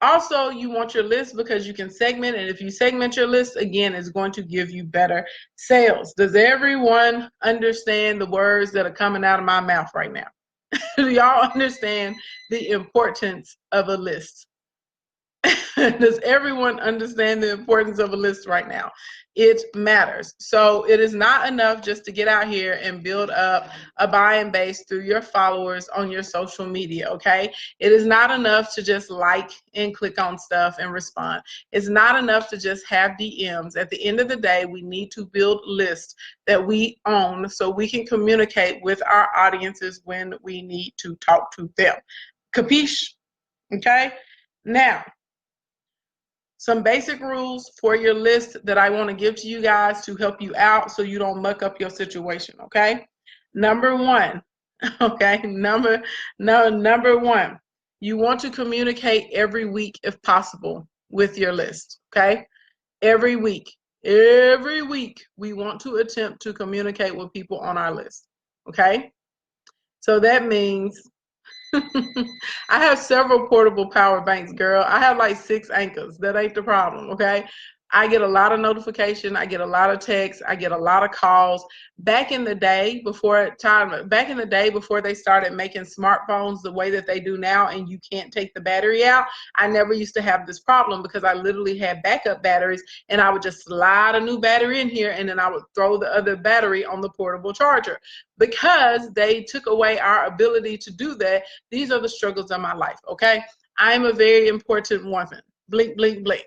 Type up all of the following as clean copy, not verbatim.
Also, you want your list because you can segment, and if you segment your list, again, it's going to give you better sales. Does everyone understand the words that are coming out of my mouth right now? Do y'all understand the importance of a list? Does everyone understand the importance of a list right now? It matters. So it is not enough just to get out here and build up a buying base through your followers on your social media, okay? It is not enough to just like and click on stuff and respond. It's not enough to just have DMs. At the end of the day, we need to build lists that we own so we can communicate with our audiences when we need to talk to them. Capiche? Okay? Now, some basic rules for your list that I want to give to you guys to help you out so you don't muck up your situation, okay? Number one, okay, number one, you want to communicate every week if possible with your list, okay? Every week we want to attempt to communicate with people on our list, okay? So that means I have several portable power banks, girl. I have like 6 anchors. That ain't the problem, okay? I get a lot of notification. I get a lot of texts. I get a lot of calls. Back in the day, before they started making smartphones the way that they do now, and you can't take the battery out, I never used to have this problem because I literally had backup batteries, and I would just slide a new battery in here, and then I would throw the other battery on the portable charger. Because they took away our ability to do that, these are the struggles of my life, okay? I'm a very important woman. Blink, blink, blink.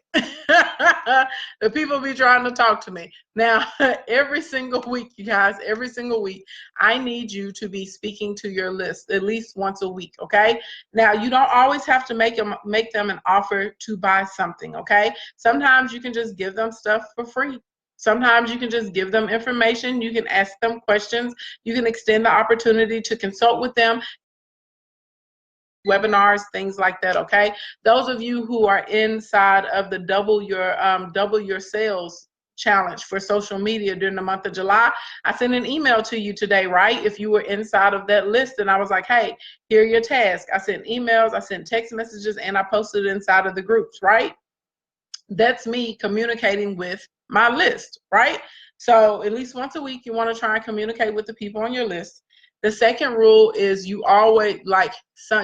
The people be trying to talk to me. Now, every single week, you guys, every single week, I need you to be speaking to your list at least once a week, okay? Now, you don't always have to make them an offer to buy something, okay? Sometimes you can just give them stuff for free. Sometimes you can just give them information. You can ask them questions. You can extend the opportunity to consult with them, webinars, things like that, okay? Those of you who are inside of the double your sales challenge for social media during the month of July, I sent an email to you today, right? If you were inside of that list, and I was like, hey, here are your tasks. I sent emails, I sent text messages, and I posted it inside of the groups, right? That's me communicating with my list, right? So at least once a week, you want to try and communicate with the people on your list. The second rule is you always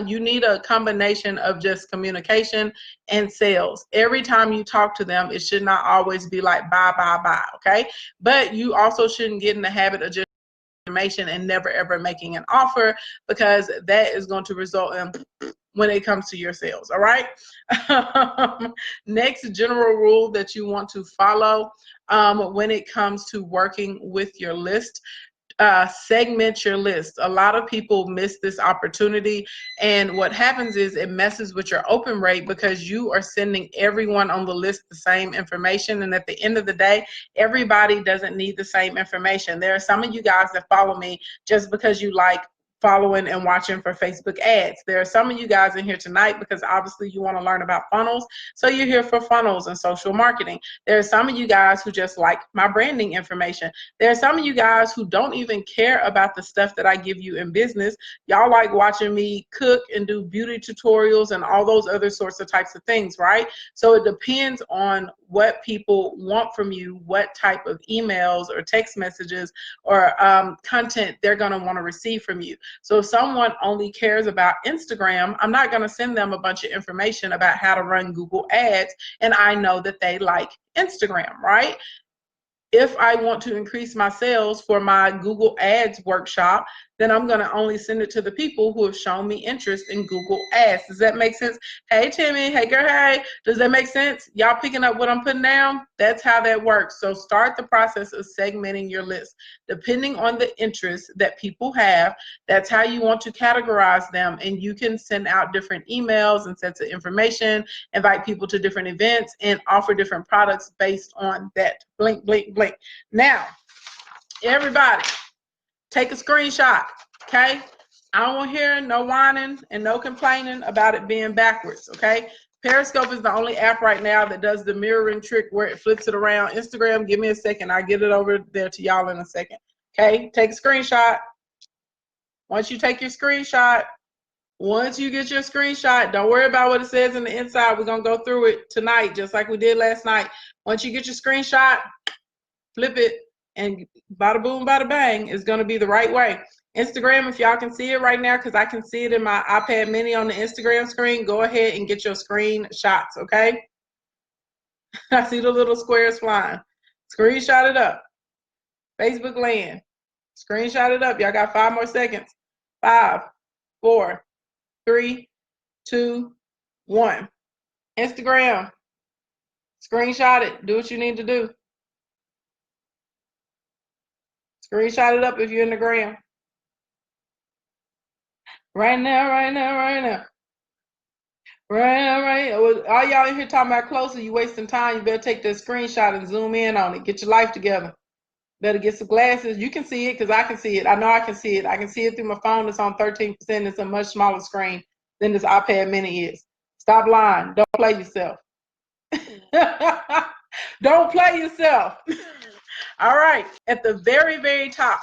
you need a combination of just communication and sales. Every time you talk to them, it should not always be like bye, bye, bye, okay? But you also shouldn't get in the habit of just information and never ever making an offer, because that is going to result in when it comes to your sales, all right? Next general rule that you want to follow when it comes to working with your list, segment your list. A lot of people miss this opportunity, and what happens is it messes with your open rate because you are sending everyone on the list the same information, and at the end of the day, everybody doesn't need the same information. There are some of you guys that follow me just because you like following and watching for Facebook ads. There are some of you guys in here tonight because obviously you want to learn about funnels, so you're here for funnels and social marketing. There are some of you guys who just like my branding information. There are some of you guys who don't even care about the stuff that I give you in business. Y'all like watching me cook and do beauty tutorials and all those other sorts of types of things, right? So it depends on what people want from you, what type of emails or text messages or content they're going to want to receive from you. So if someone only cares about Instagram, I'm not going to send them a bunch of information about how to run Google Ads, and I know that they like Instagram, right? If I want to increase my sales for my Google Ads workshop, then I'm going to only send it to the people who have shown me interest in Google Ads. Does that make sense? Hey, Timmy. Hey, girl. Hey. Does that make sense? Y'all picking up what I'm putting down? That's how that works. So start the process of segmenting your list. Depending on the interest that people have, that's how you want to categorize them. And you can send out different emails and sets of information, invite people to different events, and offer different products based on that. Blink, blink, blink. Now, everybody, take a screenshot, okay? I don't want to hear no whining and no complaining about it being backwards, okay? Periscope is the only app right now that does the mirroring trick where it flips it around. Instagram, give me a second. I'll get it over there to y'all in a second, okay? Take a screenshot. Once you take your screenshot, Once you get your screenshot, don't worry about what it says in the inside. We're going to go through it tonight, just like we did last night. Once you get your screenshot, flip it, and bada boom, bada bang, it's going to be the right way. Instagram, if y'all can see it right now, because I can see it in my iPad mini on the Instagram screen, go ahead and get your screenshots, okay? I see the little squares flying. Screenshot it up. Facebook land. Screenshot it up. Y'all got 5 more seconds. 5, 4, 3, 2, 1. Instagram. Screenshot it. Do what you need to do. Screenshot it up if you're in the gram. Right now, right now, right now. Right. All y'all in here talking about closer, you wasting time. You better take that screenshot and zoom in on it. Get your life together. Better get some glasses. You can see it because I can see it. I know I can see it. I can see it through my phone. It's on 13%. It's a much smaller screen than this iPad mini is. Stop lying. Don't play yourself. Don't play yourself. All right. At the very, very top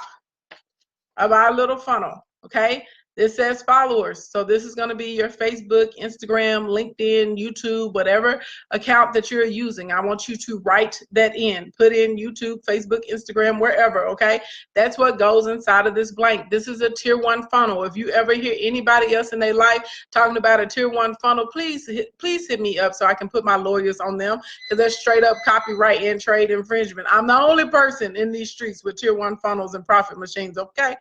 of our little funnel, okay? This says followers. So this is going to be your Facebook, Instagram, LinkedIn, YouTube, whatever account that you're using. I want you to write that in. Put in YouTube, Facebook, Instagram, wherever, okay? That's what goes inside of this blank. This is a tier 1 funnel. If you ever hear anybody else in their life talking about a tier 1 funnel, please hit me up so I can put my lawyers on them, because that's straight up copyright and trade infringement. I'm the only person in these streets with tier 1 funnels and profit machines, okay?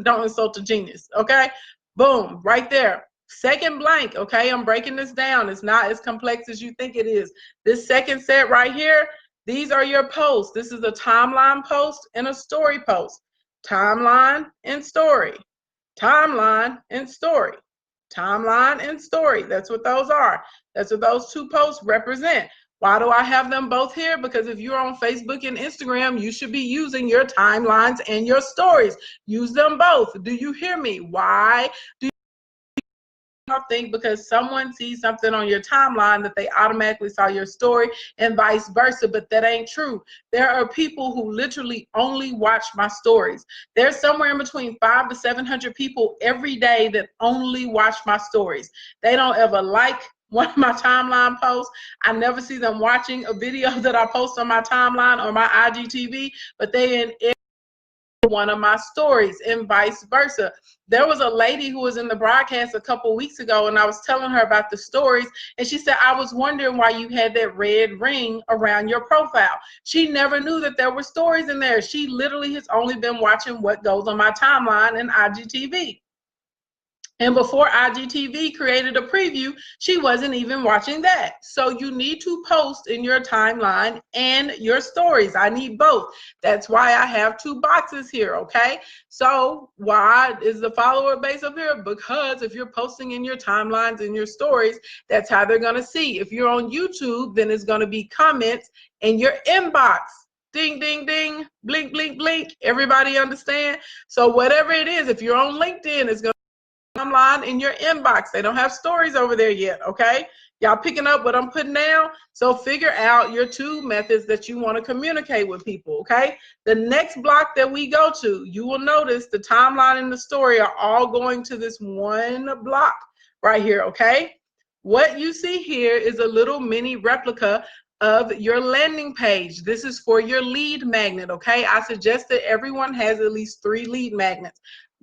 Don't insult the genius, okay? Boom, right there. Second blank, okay? I'm breaking this down. It's not as complex as you think it is. This second set right here, these are your posts. This is a timeline post and a story post. Timeline and story. Timeline and story. Timeline and story. That's what those are. That's what those 2 posts represent. Why do I have them both here? Because if you're on Facebook and Instagram, you should be using your timelines and your stories. Use them both. Do you hear me? Why do you think because someone sees something on your timeline that they automatically saw your story and vice versa? But that ain't true. There are people who literally only watch my stories. There's somewhere in between 500 to 700 people every day that only watch my stories. They don't ever like one of my timeline posts. I never see them watching a video that I post on my timeline or my IGTV, but they in every one of my stories and vice versa. There was a lady who was in the broadcast a couple weeks ago, and I was telling her about the stories, and she said, I was wondering why you had that red ring around your profile. She never knew that there were stories in there. She literally has only been watching what goes on my timeline and IGTV. And before IGTV created a preview, she wasn't even watching that. So you need to post in your timeline and your stories. I need both. That's why I have 2 boxes here, okay? So why is the follower base up here? Because if you're posting in your timelines and your stories, that's how they're gonna see. If you're on YouTube, then it's gonna be comments in your inbox. Ding, ding, ding, blink, blink, blink. Everybody understand? So whatever it is, if you're on LinkedIn, it's gonna timeline in your inbox. They don't have stories over there yet, okay? Y'all picking up what I'm putting down? So figure out your 2 methods that you want to communicate with people, okay? The next block that we go to, you will notice the timeline and the story are all going to this one block right here, okay? What you see here is a little mini replica of your landing page. This is for your lead magnet, okay? I suggest that everyone has at least 3 lead magnets.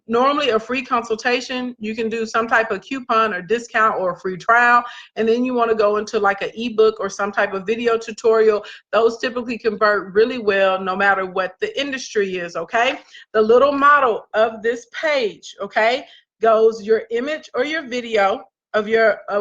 Normally a free consultation, you can do some type of coupon or discount or a free trial, and then you want to go into like an ebook or some type of video tutorial. Those typically convert really well no matter what the industry is, okay? The little model of this page, okay, goes your image or your video of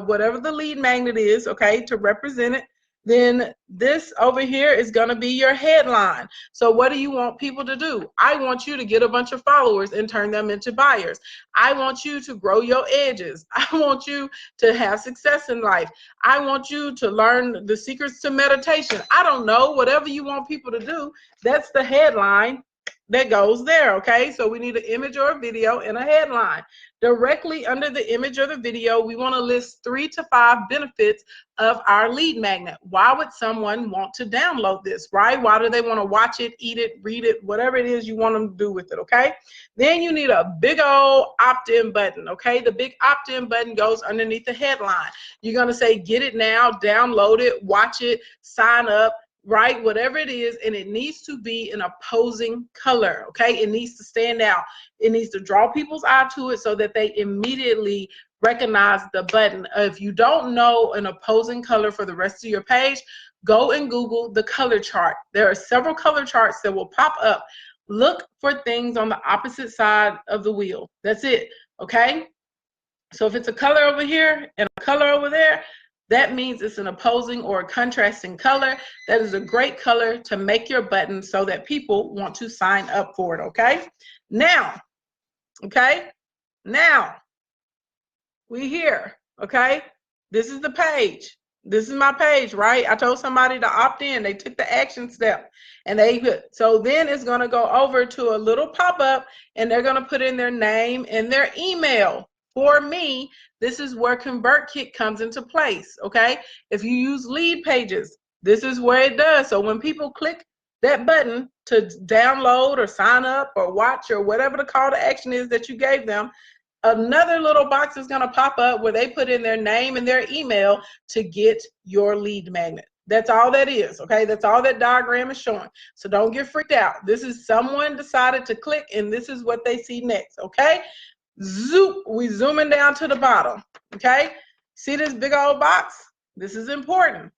whatever the lead magnet is, okay, to represent it. Then this over here is going to be your headline. So what do you want people to do? I want you to get a bunch of followers and turn them into buyers. I want you to grow your edges. I want you to have success in life. I want you to learn the secrets to meditation. I don't know, whatever you want people to do, that's the headline that goes there, okay? So we need an image or a video and a headline. Directly under the image or the video, we want to list 3 to 5 benefits of our lead magnet. Why would someone want to download this, right? Why do they want to watch it, eat it, read it, whatever it is you want them to do with it, okay? Then you need a big old opt-in button, okay? The big opt-in button goes underneath the headline. You're going to say, get it now, download it, watch it, sign up, right? Whatever it is, and it needs to be an opposing color, okay? It needs to stand out. It needs to draw people's eye to it so that they immediately recognize the button. If you don't know an opposing color for the rest of your page, go and Google the color chart. There are several color charts that will pop up. Look for things on the opposite side of the wheel. That's it, okay? So if it's a color over here and a color over there, that means it's an opposing or a contrasting color. That is a great color to make your button so that people want to sign up for it, okay? Now, we here, okay? This is the page. This is my page, right? I told somebody to opt in. They took the action step and so then it's going to go over to a little pop-up and they're going to put in their name and their email. For me, this is where ConvertKit comes into place, okay? If you use lead pages, this is where it does. So when people click that button to download or sign up or watch or whatever the call to action is that you gave them, another little box is going to pop up where they put in their name and their email to get your lead magnet. That's all that is, okay? That's all that diagram is showing. So don't get freaked out. This is someone decided to click and this is what they see next, okay? Zoop, we zooming down to the bottom, okay? See this big old box? This is important.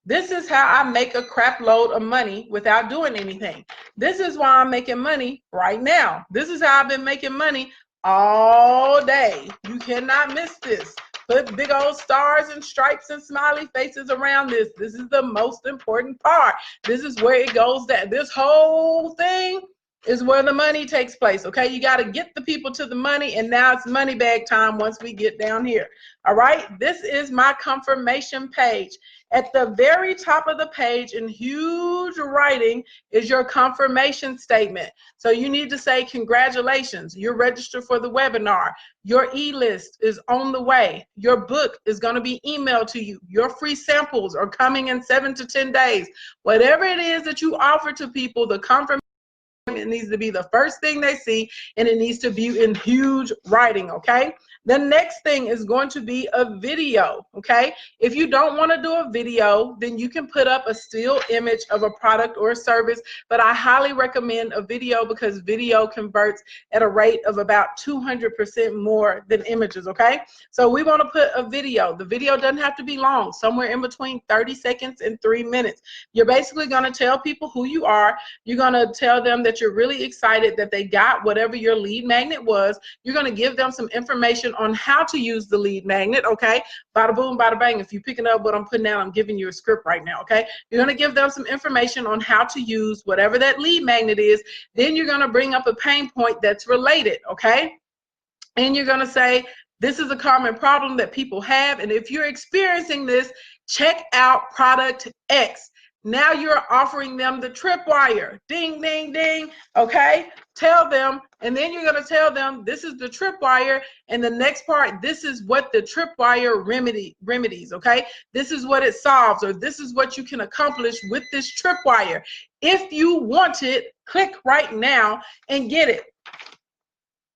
This is how I make a crap load of money without doing anything. This is why I'm making money right now. This is how I've been making money all day. You cannot miss this. Put big old stars and stripes and smiley faces around this. This is the most important part. This is where it goes down. This whole thing is where the money takes place, okay? You got to get the people to the money, and now it's money bag time once we get down here, all right? This is my confirmation page. At the very top of the page in huge writing is your confirmation statement. So you need to say, congratulations, you're registered for the webinar. Your e-list is on the way. Your book is going to be emailed to you. Your free samples are coming in 7 to 10 days. Whatever it is that you offer to people, the confirmation, it needs to be the first thing they see, and it needs to be in huge writing, okay? The next thing is going to be a video, okay? If you don't want to do a video, then you can put up a still image of a product or a service, but I highly recommend a video because video converts at a rate of about 200% more than images, okay? So we want to put a video. The video doesn't have to be long, somewhere in between 30 seconds and 3 minutes. You're basically going to tell people who you are. You're going to tell them that you're really excited that they got whatever your lead magnet was. You're going to give them some information on how to use the lead magnet, okay? Bada boom, bada bang. If you're picking up what I'm putting down, I'm giving you a script right now, okay? You're going to give them some information on how to use whatever that lead magnet is. Then you're going to bring up a pain point that's related, okay? And you're going to say, this is a common problem that people have, and if you're experiencing this, check out product X. Now you're offering them the tripwire. Ding, ding, ding. Okay? Tell them, and then you're going to tell them this is the tripwire, and the next part, this is what the tripwire remedies, okay? This is what it solves, or this is what you can accomplish with this tripwire. If you want it, click right now and get it.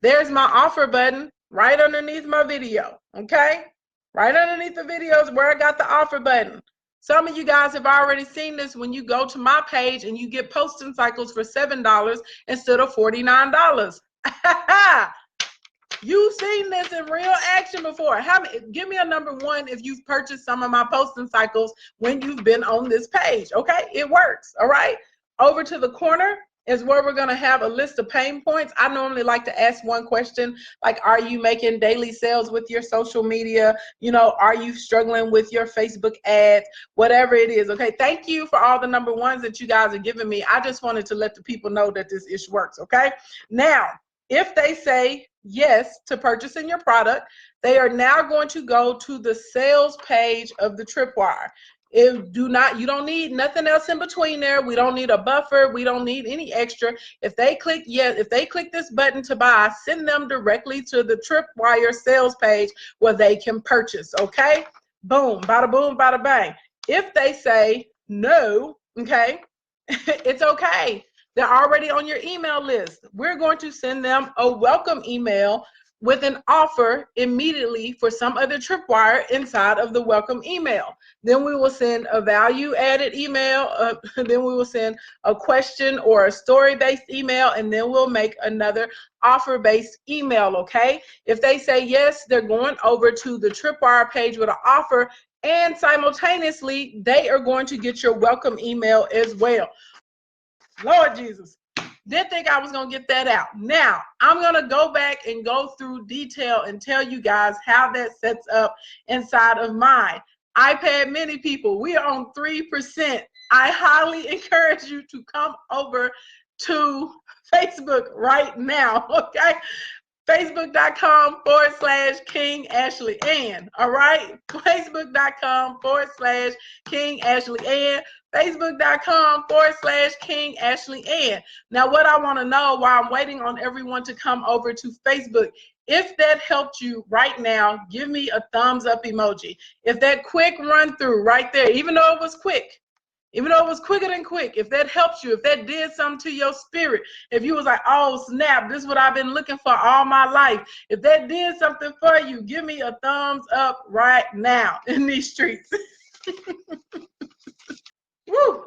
There's my offer button right underneath my video, okay? Right underneath the video is where I got the offer button. Some of you guys have already seen this when you go to my page and you get posting cycles for $7 instead of $49. You've seen this in real action before. Give me a number one if you've purchased some of my posting cycles when you've been on this page, okay? It works, all right? Over to the corner is where we're going to have a list of pain points. I normally like to ask one question, like, are you making daily sales with your social media? You know, are you struggling with your Facebook ads? Whatever it is, okay? Thank you for all the number ones that you guys are giving me. I just wanted to let the people know that this ish works, okay? Now, if they say yes to purchasing your product, they are now going to go to the sales page of the Tripwire. you don't need nothing else in between there. We don't need a buffer. We don't need any extra. If they click this button to buy, send them directly to the Tripwire sales page where they can purchase. Okay, boom, bada boom, bada bang. If they say no, okay, it's okay. They're already on your email list. We're going to send them a welcome email with an offer immediately for some other Tripwire inside of the welcome email. Then we will send a value added email. Then we will send a question or a story based email, and then we'll make another offer based email. Okay. If they say yes, they're going over to the Tripwire page with an offer, and simultaneously they are going to get your welcome email as well. Lord Jesus. Didn't think I was going to get that out. Now, I'm going to go back and go through detail and tell you guys how that sets up inside of mine. iPad mini people, we are on 3%. I highly encourage you to come over to Facebook right now, okay? Facebook.com/King Ashley Ann. All right. Facebook.com/King Ashley Ann. Facebook.com/King Ashley Ann. Now, what I want to know while I'm waiting on everyone to come over to Facebook, if that helped you right now, give me a thumbs up emoji. If that quick run through right there, even though it was quick, even though it was quicker than quick, if that helps you, if that did something to your spirit, if you was like, oh snap, this is what I've been looking for all my life, if that did something for you, give me a thumbs up right now in these streets. Woo!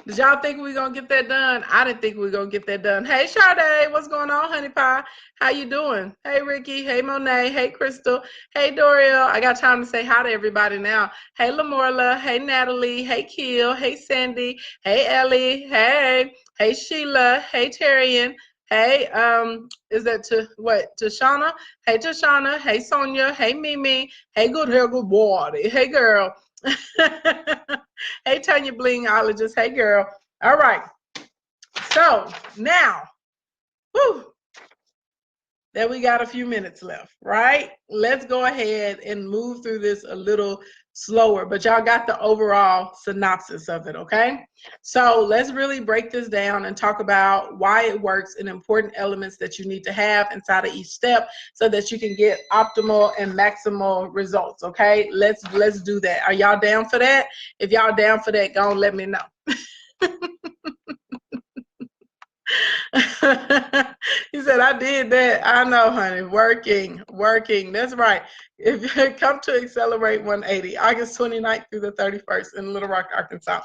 Did y'all think we were gonna get that done? I didn't think we were gonna get that done. Hey Sade, what's going on, honey pie? How you doing? Hey Ricky, hey Monet, hey Crystal, hey Doriel. I got time to say hi to everybody now. Hey Lamorla, hey Natalie, hey Keel, hey Sandy, hey Ellie, hey Sheila, hey Terrian, hey is that Tashana? Hey Tashana, hey Sonia, hey Mimi, hey good body, hey girl. Hey Tanya Blingologist, hey girl. All right, so now that we got a few minutes left, right? Let's go ahead and move through this a little slower, but y'all got the overall synopsis of it, okay? So let's really break this down and talk about why it works and important elements that you need to have inside of each step so that you can get optimal and maximal results, okay? Let's do that. Are y'all down for that? If y'all down for that, go and let me know. He said, I did that. I know, honey. Working. That's right. If you come to Accelerate 180, August 29th through the 31st in Little Rock, Arkansas.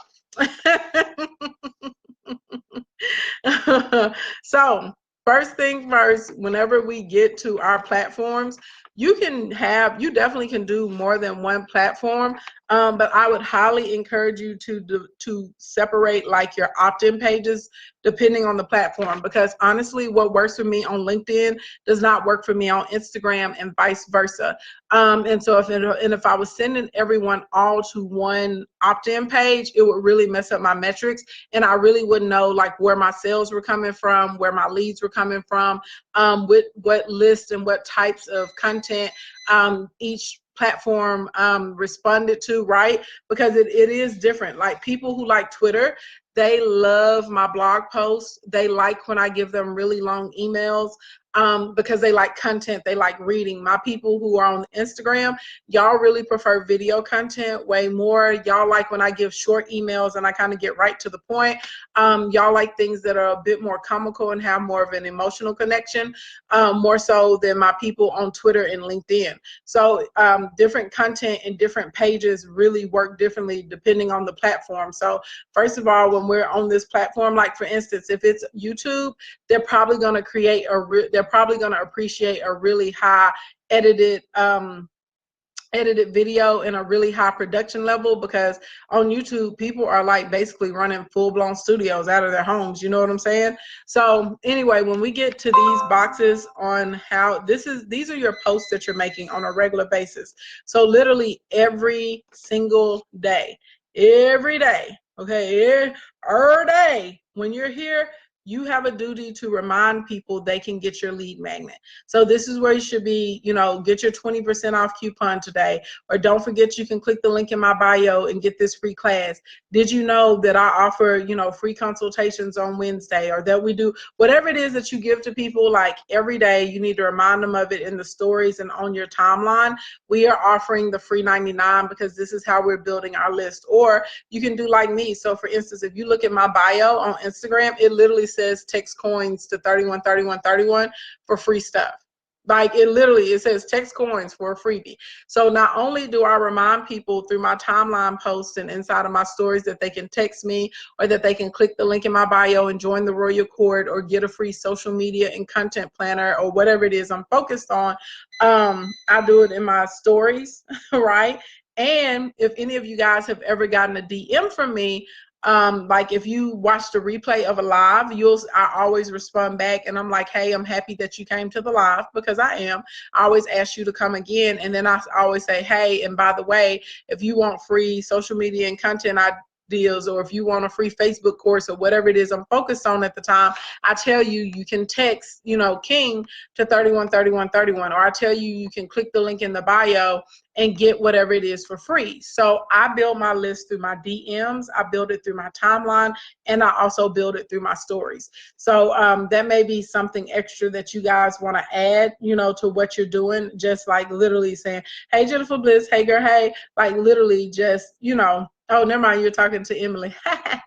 So, first thing first, whenever we get to our platforms, you definitely can do more than one platform, but I would highly encourage you to separate like your opt-in pages depending on the platform, because honestly, what works for me on LinkedIn does not work for me on Instagram and vice versa. And so if I was sending everyone all to one opt-in page, it would really mess up my metrics, and I really wouldn't know like where my sales were coming from, where my leads were coming from, with what lists and what types of content each platform responded to, right? Because it is different. Like people who like Twitter, they love my blog posts. They like when I give them really long emails because they like content, they like reading. My people who are on Instagram, y'all really prefer video content way more. Y'all like when I give short emails and I kind of get right to the point. Y'all like things that are a bit more comical and have more of an emotional connection, more so than my people on Twitter and LinkedIn. So different content and different pages really work differently depending on the platform. So first of all, when we're on this platform, like for instance, if it's YouTube, they're probably going to they're probably going to appreciate a really high edited video in a really high production level, because on YouTube people are like basically running full-blown studios out of their homes, you know what I'm saying? So anyway, when we get to these boxes on how these are your posts that you're making on a regular basis. So literally every single day, every day, okay, every day when you're here, you have a duty to remind people they can get your lead magnet. So this is where you should be, you know, get your 20% off coupon today, or don't forget you can click the link in my bio and get this free class. Did you know that I offer, you know, free consultations on Wednesday, or that we do whatever it is that you give to people, like every day you need to remind them of it in the stories and on your timeline. We are offering the free 99 because this is how we're building our list. Or you can do like me. So for instance, if you look at my bio on Instagram, it literally says text coins to 313131 for free stuff. Like it literally, it says text coins for a freebie. So not only do I remind people through my timeline posts and inside of my stories that they can text me, or that they can click the link in my bio and join the Royal Court, or get a free social media and content planner, or whatever it is I'm focused on. I do it in my stories, right? And if any of you guys have ever gotten a DM from me, like if you watch the replay of a live, I always respond back and I'm like, hey, I'm happy that you came to the live, because I am. I always ask you to come again. And then I always say, hey, and by the way, if you want free social media and content deals, or if you want a free Facebook course, or whatever it is I'm focused on at the time, I tell you, you can text, you know, King to 313131, or I tell you, you can click the link in the bio and get whatever it is for free. So I build my list through my DMs, I build it through my timeline, and I also build it through my stories. So that may be something extra that you guys want to add, you know, to what you're doing. Just like literally saying, hey, Jennifer Bliss, hey girl, hey, like literally just, you know, oh, never mind, you're talking to Emily.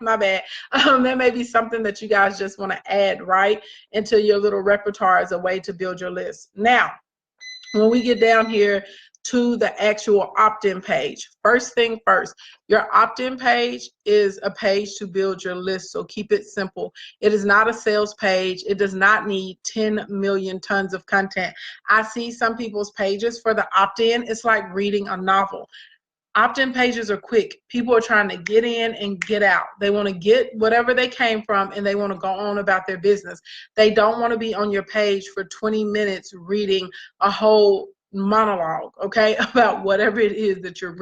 My bad. That may be something that you guys just want to add right into your little repertoire as a way to build your list. Now, when we get down here to the actual opt-in page, first thing first, your opt-in page is a page to build your list. So keep it simple. It is not a sales page. It does not need 10 million tons of content. I see some people's pages for the opt-in. It's like reading a novel. Opt-in pages are quick. People are trying to get in and get out. They want to get whatever they came from and they want to go on about their business. They don't want to be on your page for 20 minutes reading a whole monologue, okay, about whatever it is that you've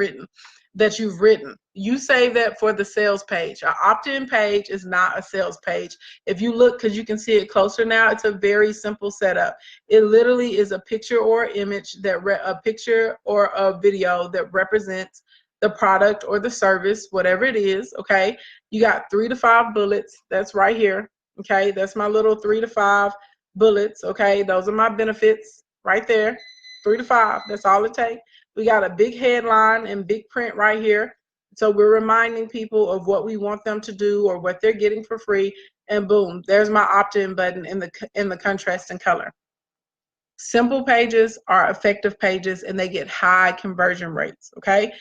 written. You save that for the sales page. An opt-in page is not a sales page. If you look, because you can see it closer now, it's a very simple setup. It literally is a picture or image a picture or a video that represents the product or the service, whatever it is, okay? You got 3 to 5 bullets. That's right here, okay? That's my little 3 to 5 bullets, okay? Those are my benefits right there. 3 to 5, that's all it takes. We got a big headline and big print right here. So we're reminding people of what we want them to do or what they're getting for free. And boom, there's my opt-in button in the contrasting color. Simple pages are effective pages and they get high conversion rates, okay?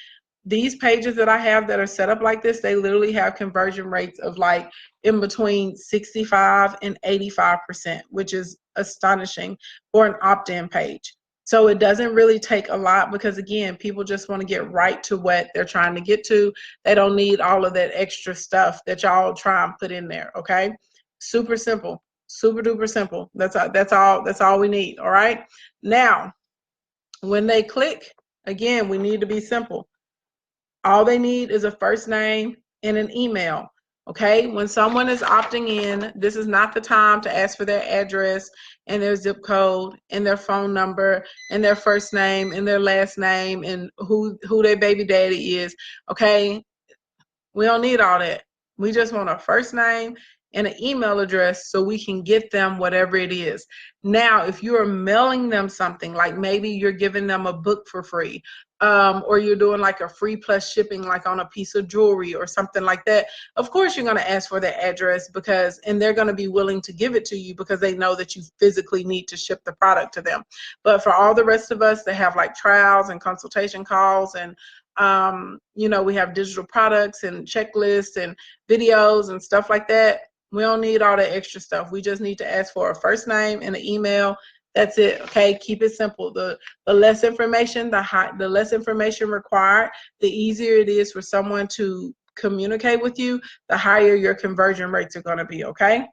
These pages that I have that are set up like this, they literally have conversion rates of like in between 65 and 85%, which is astonishing for an opt-in page. So it doesn't really take a lot because, again, people just want to get right to what they're trying to get to. They don't need all of that extra stuff that y'all try and put in there, okay? Super simple, super duper simple. That's all we need, all right? Now, when they click, again, we need to be simple. All they need is a first name and an email. Okay, when someone is opting in, this is not the time to ask for their address and their zip code and their phone number and their first name and their last name and who their baby daddy is. Okay, we don't need all that. We just want a first name and an email address so we can get them whatever it is. Now, if you're mailing them something, like maybe you're giving them a book for free, or you're doing like a free plus shipping, like on a piece of jewelry or something like that, of course you're going to ask for their address and they're going to be willing to give it to you because they know that you physically need to ship the product to them. But for all the rest of us that have like trials and consultation calls and you know, we have digital products and checklists and videos and stuff like that. We don't need all that extra stuff. We just need to ask for a first name and an email. That's it. Okay, keep it simple. The less information, the less information required, the easier it is for someone to communicate with you, the higher your conversion rates are going to be. Okay.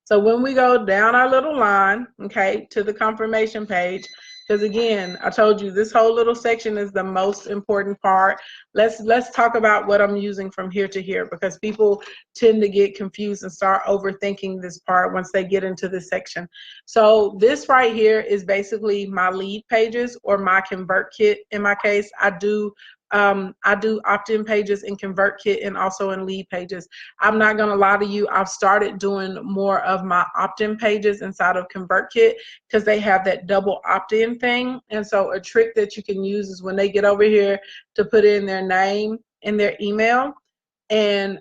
So when we go down our little line, okay, to the confirmation page, Because again, I told you this whole little section is the most important part. Let's talk about what I'm using from here to here, because people tend to get confused and start overthinking this part once they get into this section. So this right here is basically my lead pages, or my ConvertKit. In my case, I do opt-in pages in ConvertKit and also in lead pages. I'm not gonna lie to you, I've started doing more of my opt-in pages inside of ConvertKit because they have that double opt-in thing. And so a trick that you can use is when they get over here to put in their name and their email, and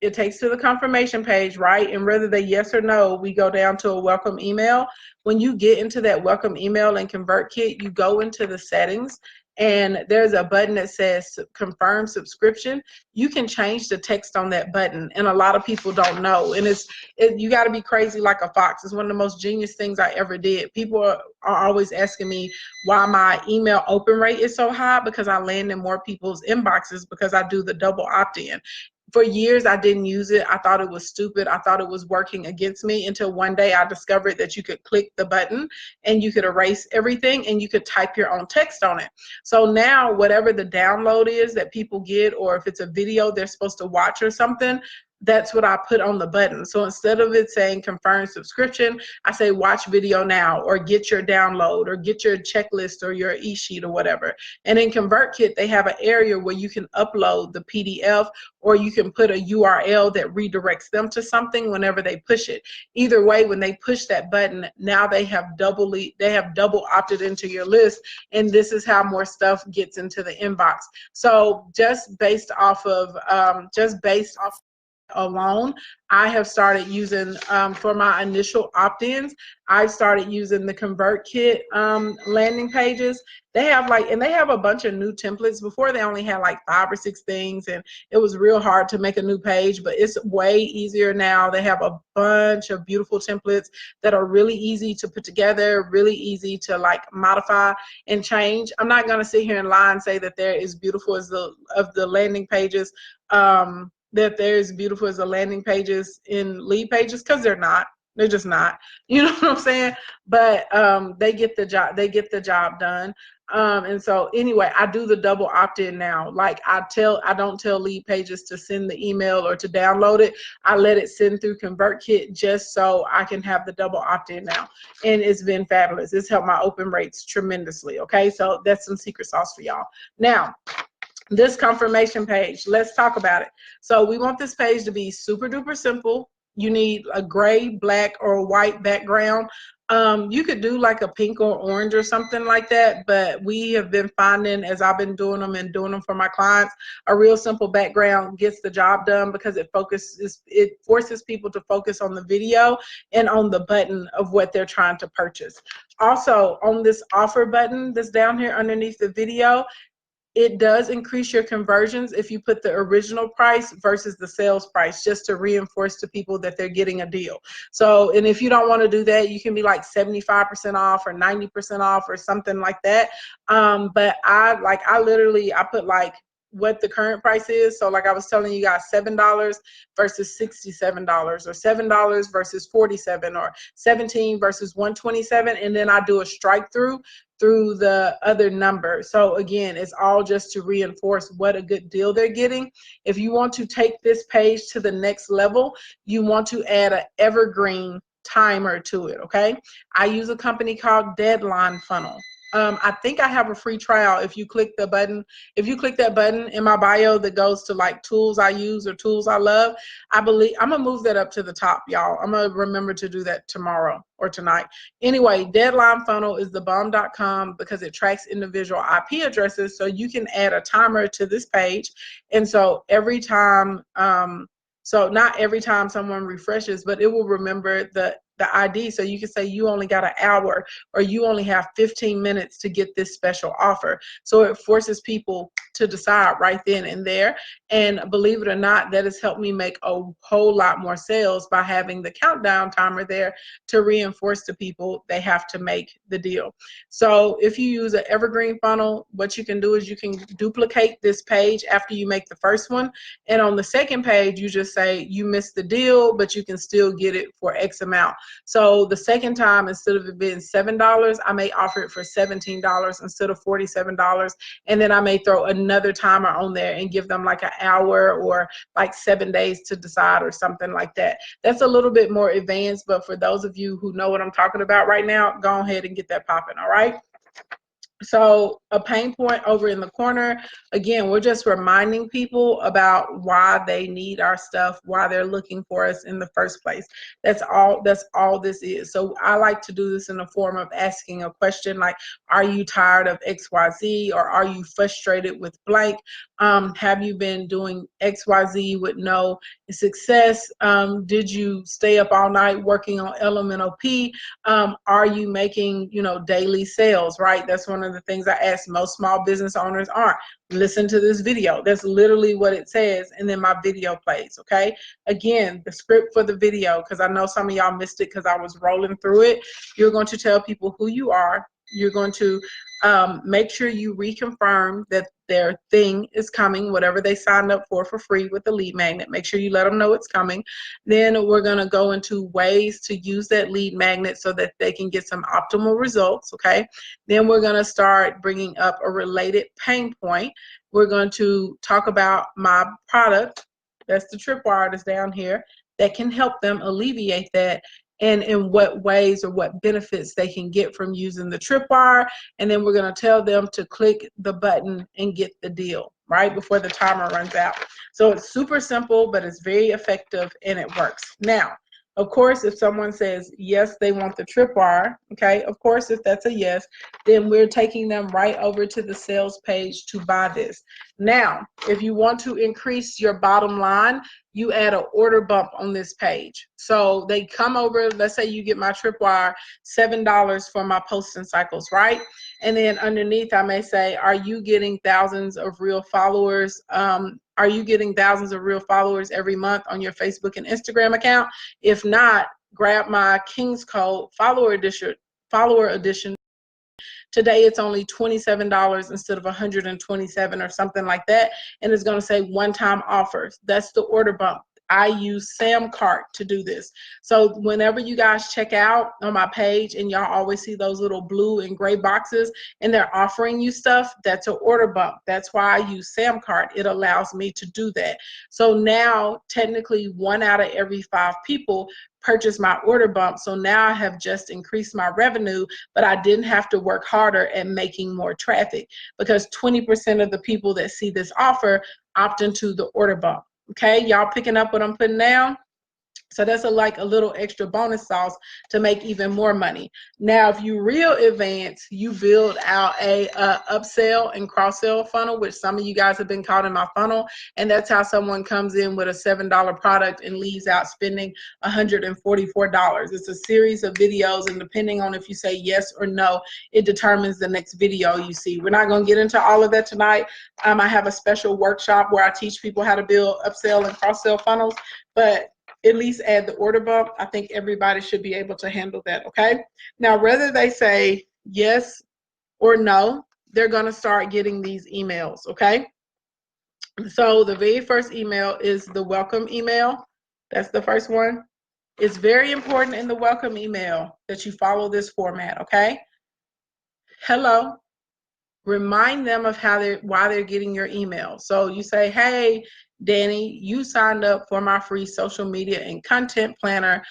it takes to the confirmation page, right? And whether they yes or no, we go down to a welcome email. When you get into that welcome email in ConvertKit, you go into the settings, and there's a button that says confirm subscription. You can change the text on that button, and a lot of people don't know. And you got to be crazy like a fox. It's one of the most genius things I ever did. People are always asking me why my email open rate is so high, because I land in more people's inboxes because I do the double opt-in. For years, I didn't use it. I thought it was stupid. I thought it was working against me, until one day I discovered that you could click the button and you could erase everything and you could type your own text on it. So now whatever the download is that people get, or if it's a video they're supposed to watch or something, that's what I put on the button. So instead of it saying confirm subscription, I say watch video now, or get your download, or get your checklist or your e-sheet or whatever. And in ConvertKit, they have an area where you can upload the PDF, or you can put a URL that redirects them to something whenever they push it. Either way, when they push that button, now they have double opted into your list, and this is how more stuff gets into the inbox. So just based off alone, I have started using, for my initial opt-ins, I started using the ConvertKit landing pages. They have a bunch of new templates. Before, they only had like 5 or 6 things, and it was real hard to make a new page, but it's way easier now. They have a bunch of beautiful templates that are really easy to put together, really easy to like modify and change. I'm not gonna sit here and lie and say that they're as beautiful as the landing pages, that they're as beautiful as the landing pages in lead pages, because they're not. They're just not. You know what I'm saying? But they get the job done. And so anyway, I do the double opt-in now. Like I don't tell lead pages to send the email or to download it. I let it send through ConvertKit just so I can have the double opt-in now. And it's been fabulous. It's helped my open rates tremendously. Okay, so that's some secret sauce for y'all. Now, this confirmation page, let's talk about it. So we want this page to be super duper simple. You need a gray, black, or white background. You could do like a pink or orange or something like that, but we have been finding, as I've been doing them for my clients, a real simple background gets the job done, because it forces people to focus on the video and on the button of what they're trying to purchase. Also, on this offer button that's down here underneath the video, it does increase your conversions if you put the original price versus the sales price, just to reinforce to people that they're getting a deal. So, and if you don't want to do that, you can be like 75% off or 90% off or something like that. But I put like what the current price is. So like I was telling you guys, $7 versus $67, or $7 versus $47, or $17 versus $127, and then I do a strike through the other number. So again, it's all just to reinforce what a good deal they're getting. If you want to take this page to the next level, you want to add an evergreen timer to it. Okay, I use a company called Deadline Funnel. I think I have a free trial. If you click that button in my bio that goes to like tools I use or tools I love, I believe I'm gonna move that up to the top, y'all. I'm gonna remember to do that tomorrow or tonight. Anyway, Deadline Funnel is the bomb.com, because it tracks individual IP addresses, so you can add a timer to this page. And so every time, so not every time someone refreshes, but it will remember the ID. So you can say you only got an hour, or you only have 15 minutes to get this special offer. So it forces people to decide right then and there. And believe it or not, that has helped me make a whole lot more sales by having the countdown timer there to reinforce to people they have to make the deal. So if you use an evergreen funnel, what you can do is you can duplicate this page after you make the first one. And on the second page, you just say you missed the deal, but you can still get it for X amount. So the second time, instead of it being $7, I may offer it for $17 instead of $47. And then I may throw another timer on there and give them like an hour or like 7 days to decide or something like that. That's a little bit more advanced, but for those of you who know what I'm talking about right now, go ahead and get that popping, all right? So a pain point over in the corner, again, we're just reminding people about why they need our stuff, why they're looking for us in the first place. That's all this is. So I like to do this in the form of asking a question like, are you tired of XYZ, or are you frustrated with blank? Have you been doing XYZ with no success? Did you stay up all night working on LMNOP? Are you making, daily sales, right? That's one of the things I ask. Most small business owners aren't. Listen to this video. That's literally what it says, and then my video plays, okay? Again, the script for the video, because I know some of y'all missed it because I was rolling through it. You're going to tell people who you are. You're going to make sure you reconfirm that their thing is coming, whatever they signed up for free with the lead magnet. Make sure you let them know it's coming. Then we're going to go into ways to use that lead magnet so that they can get some optimal results, okay? Then we're going to start bringing up a related pain point. We're going to talk about my product. That's the Tripwire that's down here that can help them alleviate that, and in what ways or what benefits they can get from using the Tripwire. And then we're going to tell them to click the button and get the deal right before the timer runs out. So it's super simple, but it's very effective and it works. Now, of course, if someone says yes, they want the Tripwire, okay, of course, if that's a yes, then we're taking them right over to the sales page to buy this. Now, if you want to increase your bottom line, you add an order bump on this page. So they come over, let's say you get my Tripwire, $7 for my posting cycles, right? And then underneath I may say, are you getting thousands of real followers? Are you getting thousands of real followers every month on your Facebook and Instagram account? If not, grab my King's Code follower edition. Today it's only $27 instead of $127 or something like that, and it's going to say one-time offers. That's the order bump. I use Samcart to do this. So whenever you guys check out on my page and y'all always see those little blue and gray boxes and they're offering you stuff, that's an order bump. That's why I use Samcart. It allows me to do that. So now technically 1 out of every 5 people purchase my order bump. So now I have just increased my revenue, but I didn't have to work harder at making more traffic, because 20% of the people that see this offer opt into the order bump. Okay, y'all picking up what I'm putting down? So that's like a little extra bonus sauce to make even more money. Now, if you real advance, you build out a upsell and cross-sell funnel, which some of you guys have been caught in my funnel. And that's how someone comes in with a $7 product and leaves out spending $144. It's a series of videos, and depending on if you say yes or no, it determines the next video you see. We're not going to get into all of that tonight. I have a special workshop where I teach people how to build upsell and cross-sell funnels, but at least add the order bump. I think everybody should be able to handle that, okay? Now, whether they say yes or no, they're gonna start getting these emails, okay? So the very first email is the welcome email. That's the first one. It's very important in the welcome email that you follow this format, okay? Hello. Remind them of why they're getting your email. So you say, hey, Danny, you signed up for my free social media and content planner.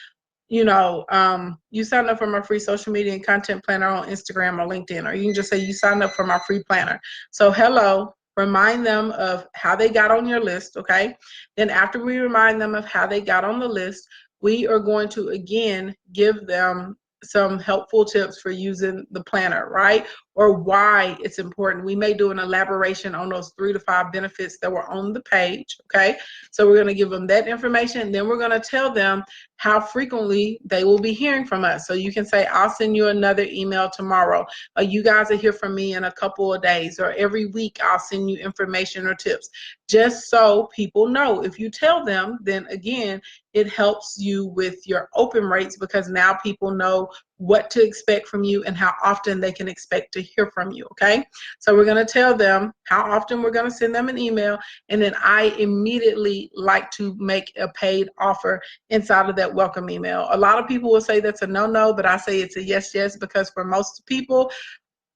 You signed up for my free social media and content planner on Instagram or LinkedIn, or you can just say you signed up for my free planner. So hello, remind them of how they got on your list, okay? Then after we remind them of how they got on the list, we are going to again give them some helpful tips for using the planner, right? Or why it's important. We may do an elaboration on those 3 to 5 benefits that were on the page, okay? So we're gonna give them that information, and then we're gonna tell them how frequently they will be hearing from us. So you can say, I'll send you another email tomorrow, or you guys will hear from me in a couple of days, or every week I'll send you information or tips, just so people know. If you tell them, then again, it helps you with your open rates, because now people know what to expect from you and how often they can expect to hear from you, okay? So we're going to tell them how often we're going to send them an email, and then I immediately like to make a paid offer inside of that welcome email. A lot of people will say that's a no-no, but I say it's a yes, yes, because for most people,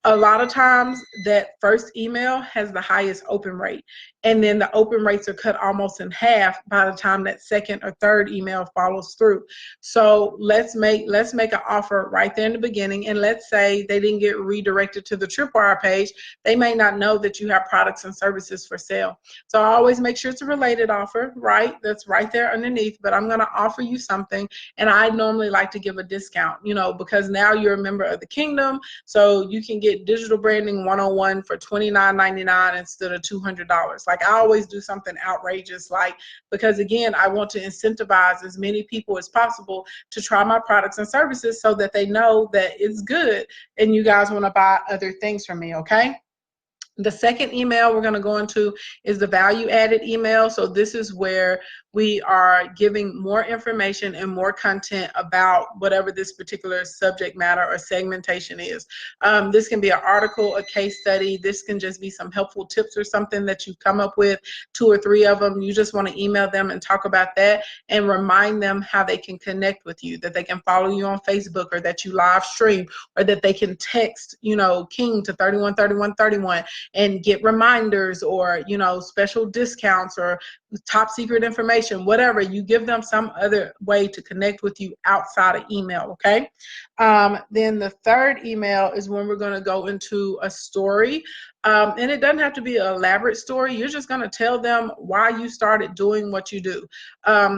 a lot of times that first email has the highest open rate, and then the open rates are cut almost in half by the time that second or third email follows through. So let's make an offer right there in the beginning, and let's say they didn't get redirected to the Tripwire page. They may not know that you have products and services for sale. So I always make sure it's a related offer, right? That's right there underneath, but I'm going to offer you something, and I normally like to give a discount, you know, because now you're a member of the kingdom, so you can get Digital Branding 101 for $29.99 instead of $200. Like, I always do something outrageous, like, because again, I want to incentivize as many people as possible to try my products and services so that they know that it's good and you guys want to buy other things from me, okay? The second email we're going to go into is the value added email. So this is where we are giving more information and more content about whatever this particular subject matter or segmentation is. This can be an article, a case study. This can just be some helpful tips or something that you've come up with, 2 or 3 of them. You just want to email them and talk about that and remind them how they can connect with you, that they can follow you on Facebook, or that you live stream, or that they can text, you know, King to 313131 and get reminders, or, you know, special discounts or top secret information, whatever. You give them some other way to connect with you outside of email, okay? Then the third email is when we're going to go into a story. And it doesn't have to be an elaborate story. You're just going to tell them why you started doing what you do.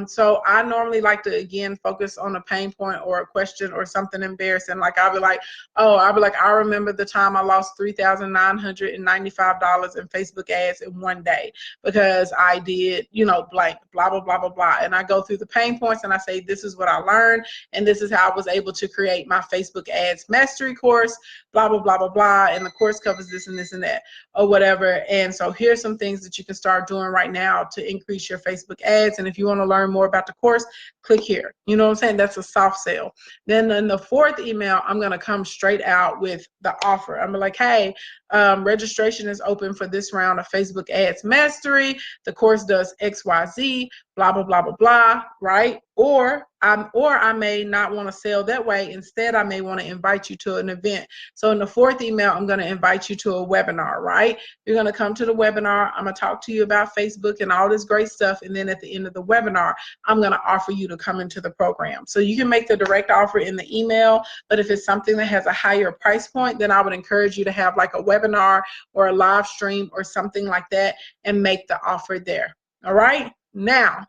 So I normally like to, again, focus on a pain point or a question or something embarrassing. Like, I'll be like, I remember the time I lost $3,995 in Facebook ads in one day because I did, you know, blank, blah, blah, blah, blah, blah. And I go through the pain points and I say, this is what I learned, and this is how I was able to create my Facebook ads mastery course, blah, blah, blah, blah, blah. And the course covers this and this and that, or whatever. And so here's some things that you can start doing right now to increase your Facebook ads. And if you want to learn more about the course, click here. You know what I'm saying? That's a soft sell. Then in the fourth email, I'm going to come straight out with the offer. I'm like, hey, registration is open for this round of Facebook ads mastery. The course does XYZ, blah, blah, blah, blah, blah, right? Or I may not want to sell that way. Instead, I may want to invite you to an event. So in the fourth email, I'm going to invite you to a webinar, right? You're going to come to the webinar. I'm going to talk to you about Facebook and all this great stuff. And then at the end of the webinar, I'm going to offer you to come into the program. So you can make the direct offer in the email, but if it's something that has a higher price point, then I would encourage you to have like a webinar or a live stream or something like that and make the offer there. All right? Now,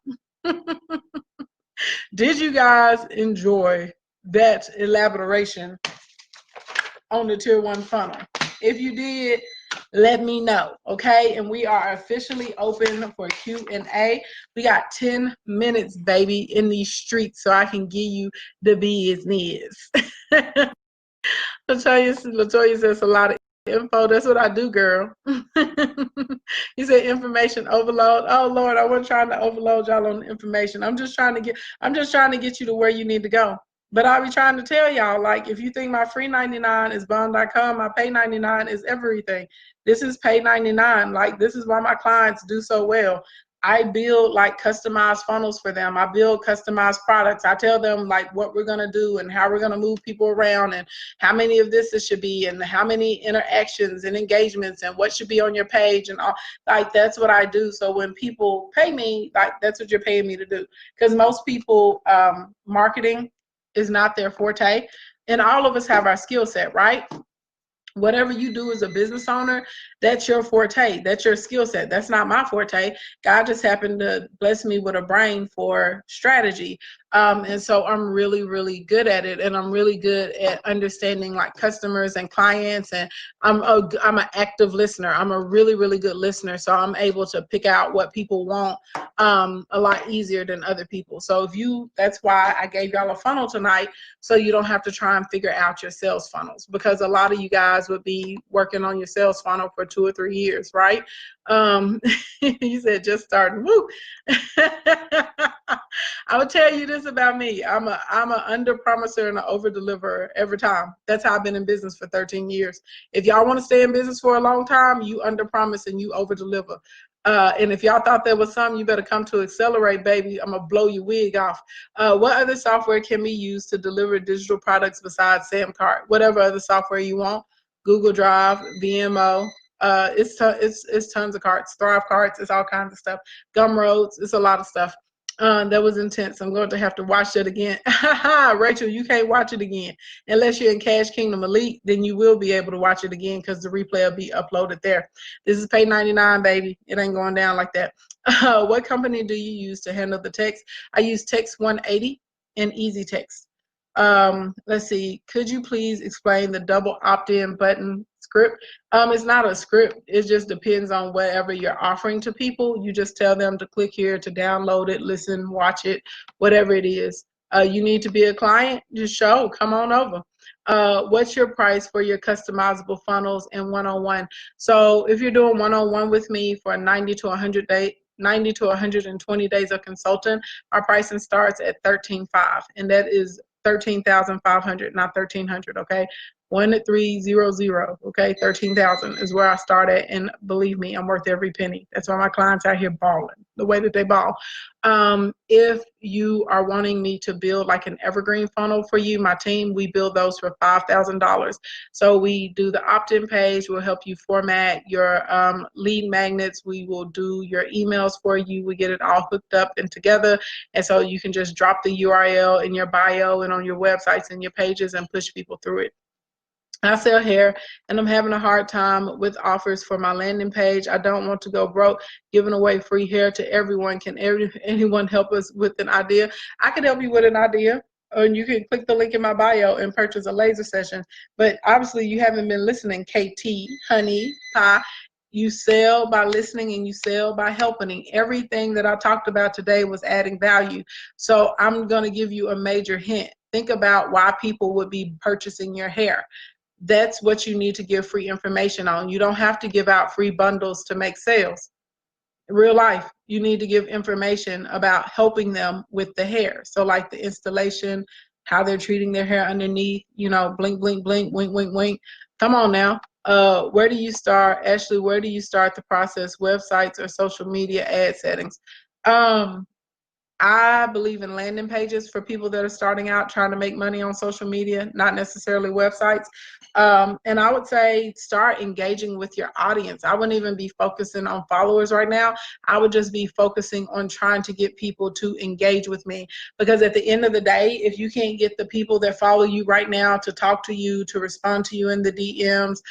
did you guys enjoy that elaboration on the Tier 1 funnel? If you did, let me know, okay? And we are officially open for Q&A. We got 10 minutes, baby, in these streets so I can give you the business. Latoya says a lot of info. That's what I do, girl. You said information overload. Oh Lord, I wasn't trying to overload y'all on the information. I'm just trying to get you to where you need to go. But I'll be trying to tell y'all, like, if you think my free 99 is bond.com, my pay 99 is everything. This is pay 99. Like, this is why my clients do so well. I build like customized funnels for them. I build customized products. I tell them like what we're going to do and how we're going to move people around and how many of this it should be and how many interactions and engagements and what should be on your page and all. Like, that's what I do. So when people pay me, like, that's what you're paying me to do. Because most people, marketing is not their forte. And all of us have our skill set, right? Whatever you do as a business owner, that's your forte. That's your skill set. That's not my forte. God just happened to bless me with a brain for strategy. And so I'm really, really good at it. And I'm really good at understanding like customers and clients. And I'm an active listener. I'm a really, really good listener. So I'm able to pick out what people want a lot easier than other people. So that's why I gave y'all a funnel tonight, so you don't have to try and figure out your sales funnels, because a lot of you guys would be working on your sales funnel for 2 or 3 years, right? You said just starting. Woo. I would tell you this this about me. I'm a under promiser and an over deliverer every time. That's how I've been in business for 13 years. If y'all want to stay in business for a long time, you under promise and you over deliver. And if y'all thought there was something, you better come to Accelerate, baby. I'm gonna blow your wig off. What other software can be used to deliver digital products besides Samcart? Whatever other software you want. Google Drive, VMO. It's tons of carts, Thrive carts, it's all kinds of stuff. Gumroads, it's a lot of stuff. That was intense. I'm going to have to watch that again. Rachel, you can't watch it again unless you're in Cash Kingdom Elite. Then you will be able to watch it again because the replay will be uploaded there. This is pay 99, baby. It ain't going down like that. What company do you use to handle the text? I use Text 180 and Easy Text. Let's see. Could you please explain the double opt-in button script? It's not a script. It just depends on whatever you're offering to people. You just tell them to click here to download it, listen, watch it, whatever it is. You need to be a client, just come on over. What's your price for your customizable funnels and one-on-one? So if you're doing one-on-one with me for 90 to 120 days of consulting, our pricing starts at $13,500, and that is 13,500, not 1,300. Okay, 18300. Okay, 13,000 is where I start at, and believe me, I'm worth every penny. That's why my clients out here balling the way that they ball. If you are wanting me to build like an evergreen funnel for you, my team, we build those for $5,000. So we do the opt-in page. We'll help you format your lead magnets. We will do your emails for you. We get it all hooked up and together. And so you can just drop the URL in your bio and on your websites and your pages and push people through it. I sell hair and I'm having a hard time with offers for my landing page. I don't want to go broke giving away free hair to everyone. Can anyone help us with an idea? I can help you with an idea, and you can click the link in my bio and purchase a laser session. But obviously you haven't been listening, KT, honey, pie. You sell by listening and you sell by helping. Everything that I talked about today was adding value. So I'm going to give you a major hint. Think about why people would be purchasing your hair. That's what you need to give free information on. You don't have to give out free bundles to make sales. In real life, you need to give information about helping them with the hair. So like the installation, how they're treating their hair underneath, you know, blink, blink, blink, wink, wink, wink. Come on now. Where do you start? Ashley, where do you start the process? Websites or social media ad settings? I believe in landing pages for people that are starting out trying to make money on social media, not necessarily websites. And I would say start engaging with your audience. I wouldn't even be focusing on followers right now. I would just be focusing on trying to get people to engage with me. Because at the end of the day, if you can't get the people that follow you right now to talk to you, to respond to you in the DMs,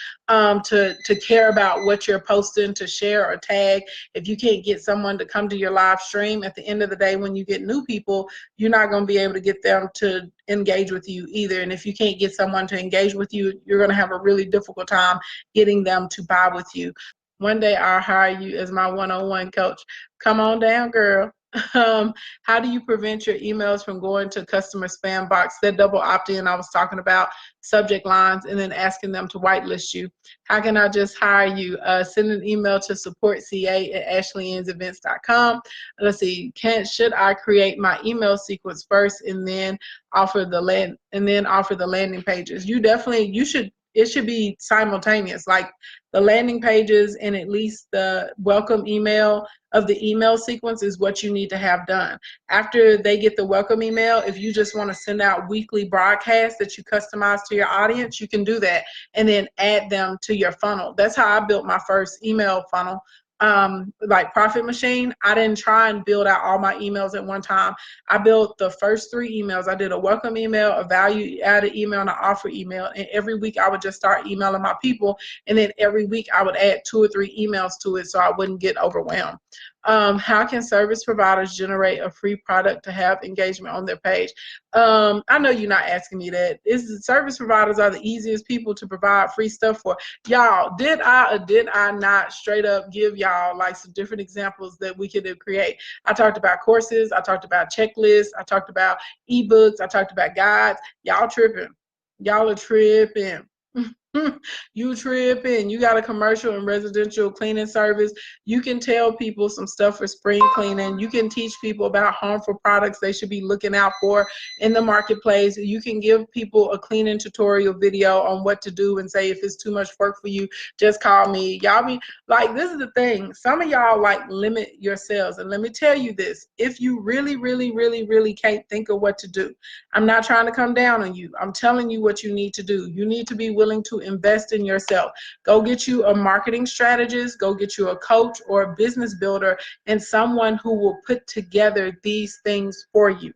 to care about what you're posting, to share or tag, if you can't get someone to come to your live stream, at the end of the day, when you get new people, you're not going to be able to get them to engage with you either. And if you can't get someone to engage with you, you're going to have a really difficult time getting them to buy with you. One day I'll hire you as my one-on-one coach. Come on down, girl. How do you prevent your emails from going to customer spam box? That double opt-in I was talking about, subject lines, and then asking them to whitelist you. How can I just hire you? Send an email to supportca@ashleyensevents.com. Let's see. Should I create my email sequence first and then offer the landing pages? You should. It should be simultaneous, like the landing pages and at least the welcome email of the email sequence is what you need to have done. After they get the welcome email, if you just want to send out weekly broadcasts that you customize to your audience, you can do that and then add them to your funnel. That's how I built my first email funnel. Like Profit Machine, I didn't try and build out all my emails at one time. I built the first 3 emails. I did a welcome email, a value added email, and an offer email. And every week I would just start emailing my people. And then every week I would add 2 or 3 emails to it so I wouldn't get overwhelmed. How can service providers generate a free product to have engagement on their page? I know you're not asking me that. Service providers are the easiest people to provide free stuff for. Y'all, did I or did I not straight up give y'all like some different examples that we could create? I talked about courses. I talked about checklists. I talked about ebooks. I talked about guides. Y'all tripping. Y'all are tripping. You tripping. You got a commercial and residential cleaning service. You can tell people some stuff for spring cleaning. You can teach people about harmful products they should be looking out for in the marketplace. You can give people a cleaning tutorial video on what to do and say, if it's too much work for you, just call me. Y'all be like, this is the thing. Some of y'all like limit yourselves. And let me tell you this, if you really, really, really, really can't think of what to do, I'm not trying to come down on you. I'm telling you what you need to do. You need to be willing to invest in yourself. Go get you a marketing strategist, go get you a coach or a business builder, and someone who will put together these things for you.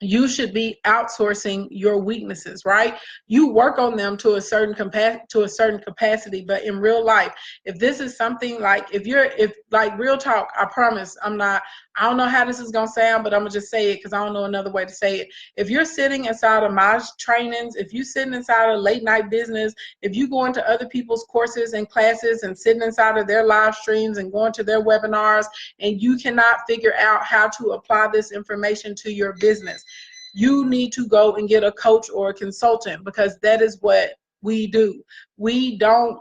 You should be outsourcing your weaknesses, right? You work on them to a certain capacity, but in real life, if this is something like, if like real talk, I promise, I don't know how this is gonna sound, but I'm gonna just say it because I don't know another way to say it. If you're sitting inside of my trainings, if you're sitting inside of late night business, if you go into other people's courses and classes and sitting inside of their live streams and going to their webinars, and you cannot figure out how to apply this information to your business, you need to go and get a coach or a consultant, because that is what we do. We don't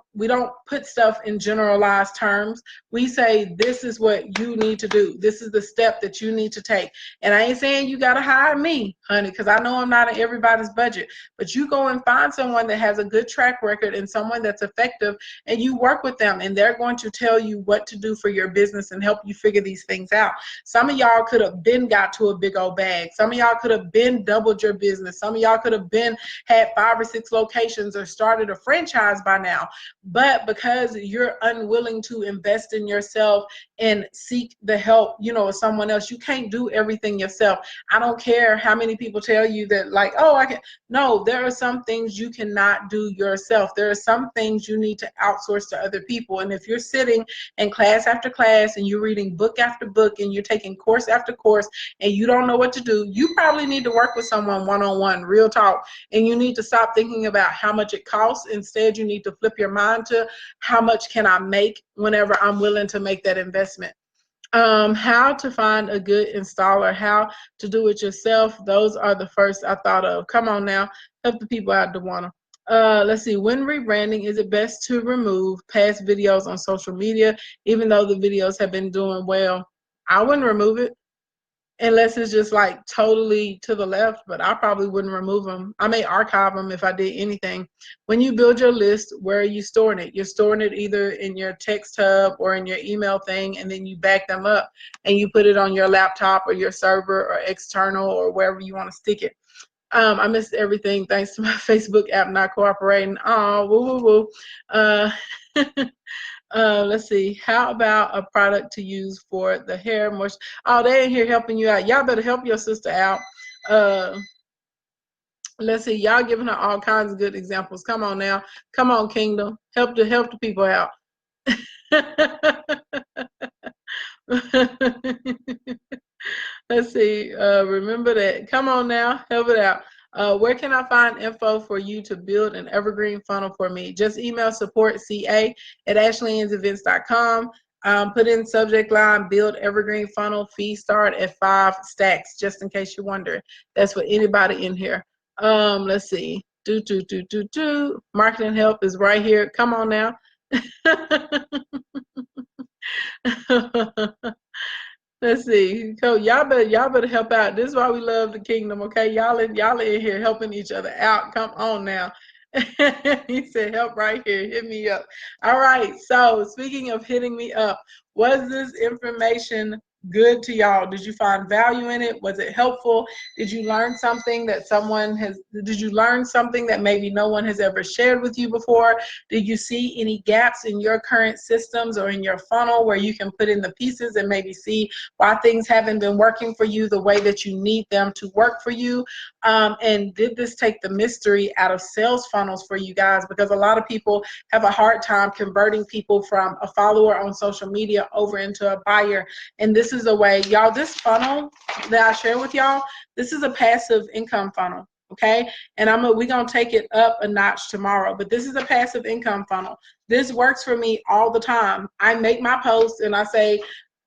put stuff in generalized terms. We say, this is what you need to do. This is the step that you need to take. And I ain't saying you got to hire me, honey, because I know I'm not in everybody's budget. But you go and find someone that has a good track record and someone that's effective, and you work with them, and they're going to tell you what to do for your business and help you figure these things out. Some of y'all could have been got to a big old bag. Some of y'all could have been doubled your business. Some of y'all could have been had 5 or 6 locations or started a franchise by now. But because you're unwilling to invest in yourself and seek the help, of someone else, you can't do everything yourself. I don't care how many people tell you that, like, oh, I can. No, there are some things you cannot do yourself. There are some things you need to outsource to other people. And if you're sitting in class after class and you're reading book after book and you're taking course after course and you don't know what to do, you probably need to work with someone one-on-one, real talk. And you need to stop thinking about how much it costs. Instead, you need to flip your mind to, how much can I make whenever I'm willing to make that investment? How to find a good installer, how to do it yourself. Those are the first I thought of. Come on now, help the people out, DeWanna. Let's see, when rebranding, is it best to remove past videos on social media, even though the videos have been doing well? I wouldn't remove it unless it's just like totally to the left, but I probably wouldn't remove them. I may archive them if I did anything. When you build your list, where are you storing it? You're storing it either in your text hub or in your email thing, and then you back them up and you put it on your laptop or your server or external or wherever you want to stick it. I missed everything thanks to my Facebook app not cooperating. Oh, woo, woo, woo. Let's see. How about a product to use for the hair moisture? Oh, they in here helping you out. Y'all better help your sister out. Let's see. Y'all giving her all kinds of good examples. Come on now. Come on, Kingdom. Help the people out. Let's see. Remember that. Come on now. Help it out. Where can I find info for you to build an evergreen funnel for me? Just email support@ashleyensevents.com. Put in subject line, build evergreen funnel, fee start at 5 stacks, just in case you're wondering. That's for anybody in here. Let's see. Marketing help is right here. Come on now. Let's see. So y'all better help out. This is why we love the kingdom, okay? Y'all in here helping each other out. Come on now. He said, help right here. Hit me up. All right. So speaking of hitting me up, was this information good to y'all? Did you find value in it? Was it helpful? Did you learn something that maybe no one has ever shared with you before? Did you see any gaps in your current systems or in your funnel where you can put in the pieces and maybe see why things haven't been working for you the way that you need them to work for you? And did this take the mystery out of sales funnels for you guys? Because a lot of people have a hard time converting people from a follower on social media over into a buyer. And this is a way, y'all, this funnel that I share with y'all, this is a passive income funnel, okay? And we're gonna take it up a notch tomorrow, but this is a passive income funnel. This works for me all the time. I make my posts and I say,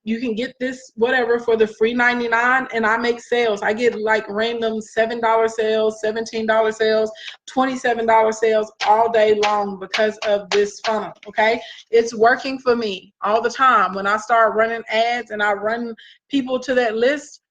you can get this whatever for the free 99, and I make sales. I get like random $7 sales, $17 sales, $27 sales all day long because of this funnel, okay? It's working for me all the time. When I start running ads and I run people to that list,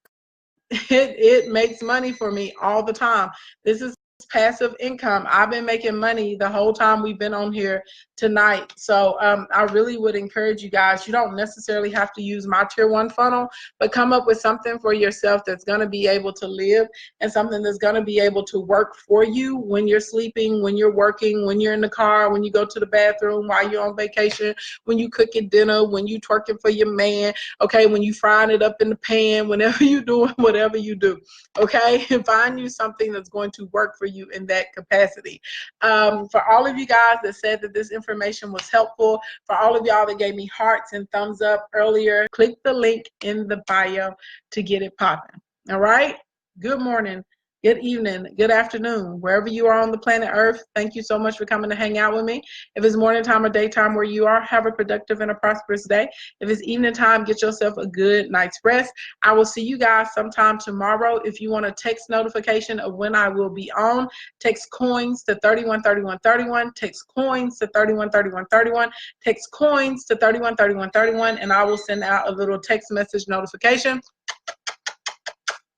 it makes money for me all the time. This is passive income. I've been making money the whole time we've been on here tonight. So I really would encourage you guys, you don't necessarily have to use my tier 1 funnel, but come up with something for yourself that's going to be able to live, and something that's going to be able to work for you when you're sleeping, when you're working, when you're in the car, when you go to the bathroom, while you're on vacation, when you cooking dinner, when you twerking for your man, okay, when you frying it up in the pan, whenever you doing whatever you do, okay? And find you something that's going to work for you in that capacity. For all of you guys that said that this information was helpful, for all of y'all that gave me hearts and thumbs up earlier, click the link in the bio to get it popping. All right? Good morning, good evening, good afternoon, wherever you are on the planet Earth. Thank you so much for coming to hang out with me. If it's morning time or daytime where you are, have a productive and a prosperous day. If it's evening time, get yourself a good night's rest. I will see you guys sometime tomorrow. If you want a text notification of when I will be on, text coins to 313131, text coins to 313131, text coins to 313131, and I will send out a little text message notification.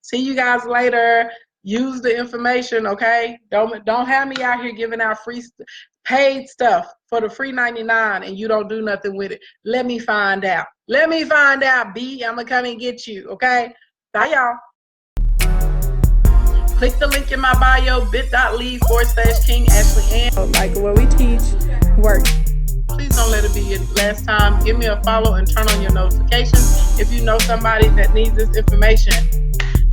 See you guys later. Use the information, okay? Don't have me out here giving out free paid stuff for the free 99 and you don't do nothing with it. Let me find out. Let me find out, B. I'm gonna come and get you, okay? Bye, y'all. Click the link in my bio, bit.ly/King Ashley Ann. Like what we teach, work. Please don't let it be your last time. Give me a follow and turn on your notifications. If you know somebody that needs this information,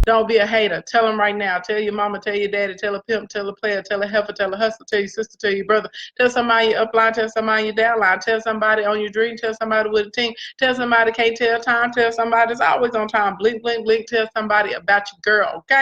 don't be a hater. Tell them right now. Tell your mama, tell your daddy, tell a pimp, tell a player, tell a heifer, tell a hustler, tell your sister, tell your brother. Tell somebody your upline, tell somebody your downline. Tell somebody on your dream, tell somebody with a team. Tell somebody can't tell time, tell somebody that's always on time. Blink, blink, blink. Tell somebody about your girl, okay?